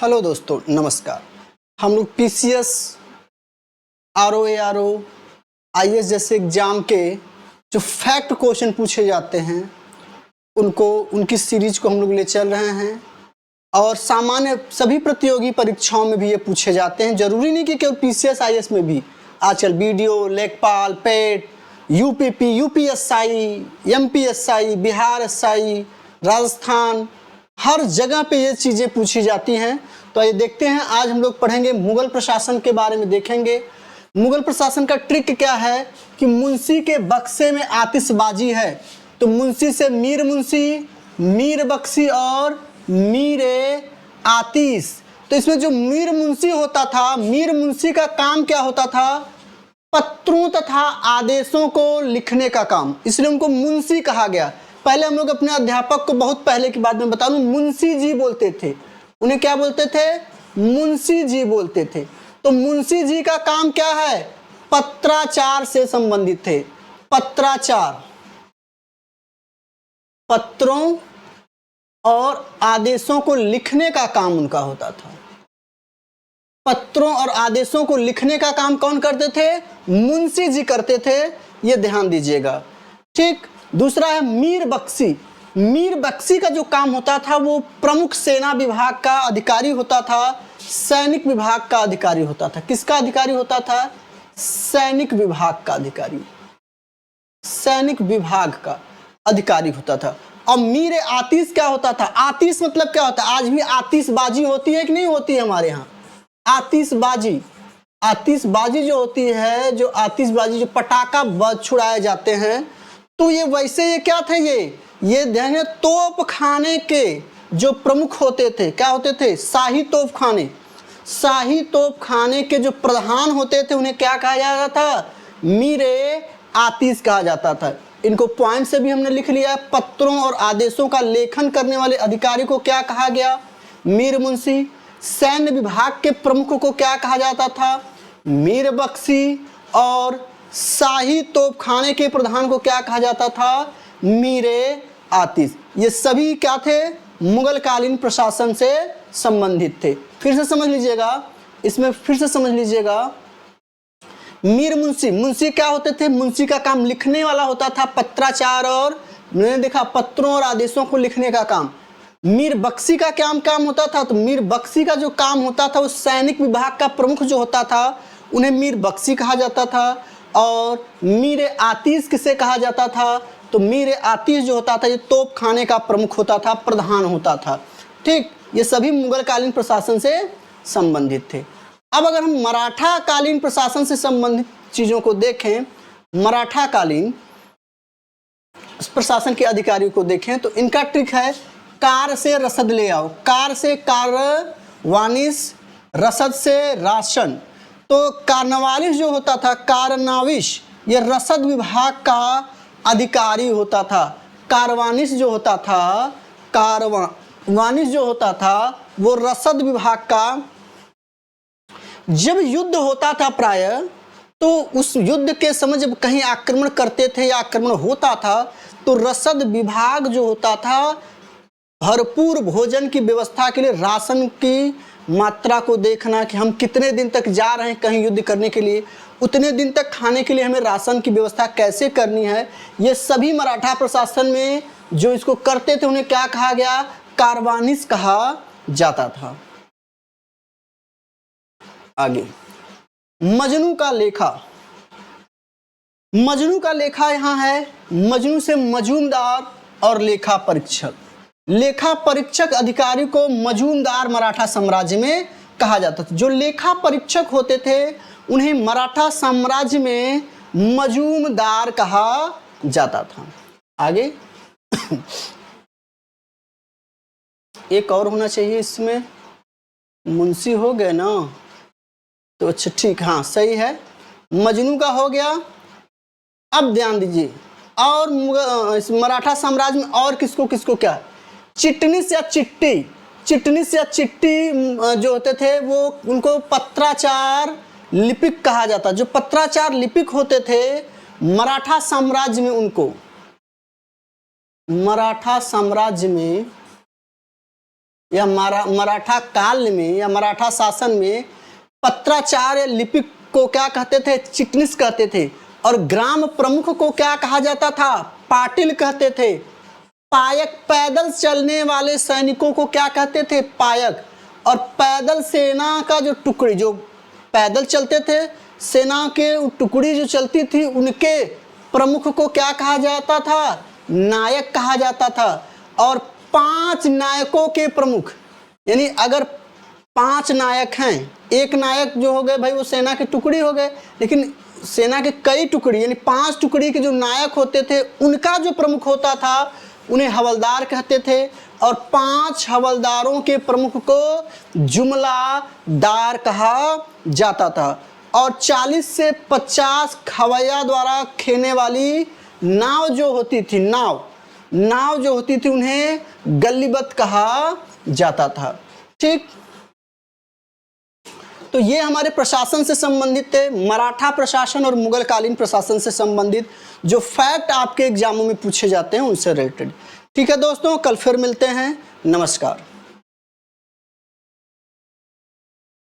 Hello दोस्तों, नमस्कार। हम लोग पीसीएस, आरओ, आईएएस जैसे एग्जाम के जो फैक्ट क्वेश्चन पूछे जाते हैं उनकी सीरीज को हम लोग ले चल रहे हैं और सामान्य सभी प्रतियोगी परीक्षाओं में भी ये पूछे जाते हैं। जरूरी नहीं कि केवल पीसीएस आईएएस में भी, आजकल बीडीओ, लेखपाल, PET, UPP, UPSI, MPSI, Bihar SI, Rajasthan, हर जगह पे ये चीज़ें पूछी जाती हैं। तो ये देखते हैं, आज हम लोग पढ़ेंगे मुगल प्रशासन के बारे में। देखेंगे मुगल प्रशासन का ट्रिक क्या है कि मुंशी के बक्से में आतिशबाजी है, तो मुंशी से मीर मुंशी, मीर बख्शी और मीर आतिश। तो इसमें जो मीर मुंशी होता था, मीर मुंशी का काम क्या होता था? पत्रों तथा आदेशों को लिखने का काम, इसलिए उनको मुंशी कहा गया। पहले हम लोग अपने अध्यापक को, बहुत पहले की बात में बता दूं, मुंशी जी बोलते थे। उन्हें क्या बोलते थे? मुंशी जी बोलते थे। तो मुंशी जी का काम क्या है? पत्राचार से संबंधित थे। पत्राचार, पत्रों और आदेशों को लिखने का काम उनका होता था। पत्रों और आदेशों को लिखने का काम कौन करते थे? मुंशी जी करते थे। ये ध्यान दीजिएगा, ठीक। दूसरा है मीर बख्शी। मीर बख्शी का जो काम होता था वो प्रमुख सेना विभाग का अधिकारी होता था, सैनिक विभाग का अधिकारी होता था। किसका अधिकारी होता था? सैनिक विभाग का अधिकारी, सैनिक विभाग का अधिकारी होता था। और मीर आतिश क्या होता था? आतिश मतलब क्या होता है? आज भी आतिशबाजी होती है कि नहीं होती है हमारे यहाँ? आतिशबाजी, आतिशबाजी जो होती है, जो आतिशबाजी, जो पटाखा छुड़ाए जाते हैं, तो ये वैसे ये क्या थे? ये ध्यान है, तोप खाने के जो प्रमुख होते थे, क्या होते थे? शाही तोप खाने। शाही तोप खाने के जो प्रधान होते थे उन्हें क्या कहा जाता था? मीरे आतिश कहा जाता था। इनको पॉइंट से भी हमने लिख लिया। पत्रों और आदेशों का लेखन करने वाले अधिकारी को क्या कहा गया? मीर मुंशी। सैन्य विभाग के प्रमुख को क्या कहा जाता था? मीर बख्शी। और शाही तोपखाने के प्रधान को क्या कहा जाता था? मीरे आतिश। ये सभी क्या थे? मुगल कालीन प्रशासन से संबंधित थे। फिर से समझ लीजिएगा, इसमें फिर से समझ लीजिएगा। मीर मुंशी, मुंशी क्या होते थे? मुंशी का काम लिखने वाला होता था, पत्राचार, और मैंने देखा पत्रों और आदेशों को लिखने का काम। मीर बख्शी का क्या काम होता था? तो मीर बख्शी का जो काम होता था वो सैनिक विभाग का प्रमुख जो होता था उन्हें मीर बख्शी कहा जाता था। और मीर आतिश किसे कहा जाता था? तो मीर आतिश जो होता था ये तोप खाने का प्रमुख होता था, प्रधान होता था, ठीक। ये सभी मुगल कालीन प्रशासन से संबंधित थे। अब अगर हम मराठा कालीन प्रशासन से संबंधित चीजों को देखें, मराठा कालीन प्रशासन के अधिकारियों को देखें, तो इनका ट्रिक है, कार से रसद ले आओ। कार से कारवानिश, रसद से राशन। तो कारनवालिश जो होता था, कारनाविश, ये रसद विभाग का अधिकारी होता था। कारवानिश जो होता था, कारवानिश जो होता था वो रसद विभाग का। जब युद्ध होता था प्राय, तो उस युद्ध के समय जब कहीं आक्रमण करते थे या आक्रमण होता था, तो रसद विभाग जो होता था भरपूर भोजन की व्यवस्था के लिए, राशन की मात्रा को देखना कि हम कितने दिन तक जा रहे हैं कहीं युद्ध करने के लिए, उतने दिन तक खाने के लिए हमें राशन की व्यवस्था कैसे करनी है, ये सभी मराठा प्रशासन में जो इसको करते थे उन्हें क्या कहा गया? कारवानिश कहा जाता था। आगे मजनू का लेखा। मजनू का लेखा यहाँ है, मजनू से मजूमदार और लेखा परीक्षक। लेखा परीक्षक अधिकारी को मजूमदार मराठा साम्राज्य में कहा जाता था। जो लेखा परीक्षक होते थे उन्हें मराठा साम्राज्य में मजूमदार कहा जाता था। आगे एक और होना चाहिए इसमें, मुंशी हो गए ना, तो अच्छा ठीक, हाँ सही है, मजनू का हो गया। अब ध्यान दीजिए, और इस मराठा साम्राज्य में और किसको किसको क्या? चिटनिस या चिट्टी, चिटनिस या चिट्टी जो होते थे वो उनको पत्राचार लिपिक कहा जाता। जो पत्राचार लिपिक होते थे मराठा साम्राज्य में, उनको मराठा साम्राज्य में या मराठा काल में या मराठा शासन में पत्राचार्य लिपिक को क्या कहते थे? चिटनिस कहते थे। और ग्राम प्रमुख को क्या कहा जाता था? पाटिल कहते थे। पायक, पैदल चलने वाले सैनिकों को क्या कहते थे? पायक। और पैदल सेना का जो टुकड़ी, जो पैदल चलते थे, सेना के टुकड़ी जो चलती थी, उनके प्रमुख को क्या कहा जाता था? नायक कहा जाता था। और 5 नायकों के प्रमुख, यानी अगर 5 नायक हैं, एक नायक जो हो गए भाई वो सेना के टुकड़ी हो गए, लेकिन सेना के कई टुकड़ी यानी 5 टुकड़ी के जो नायक होते थे, उनका जो प्रमुख होता था उन्हें हवलदार कहते थे। और 5 हवलदारों के प्रमुख को जुमलादार कहा जाता था। और 40 से 50 खवैया द्वारा खेने वाली नाव जो होती थी, नाव जो होती थी, उन्हें गल्लीबत कहा जाता था। ठीक, तो ये हमारे प्रशासन से संबंधित थे, मराठा प्रशासन और मुगल कालीन प्रशासन से संबंधित जो फैक्ट आपके एग्जामों में पूछे जाते हैं उनसे रिलेटेड। ठीक है दोस्तों, कल फिर मिलते हैं। नमस्कार।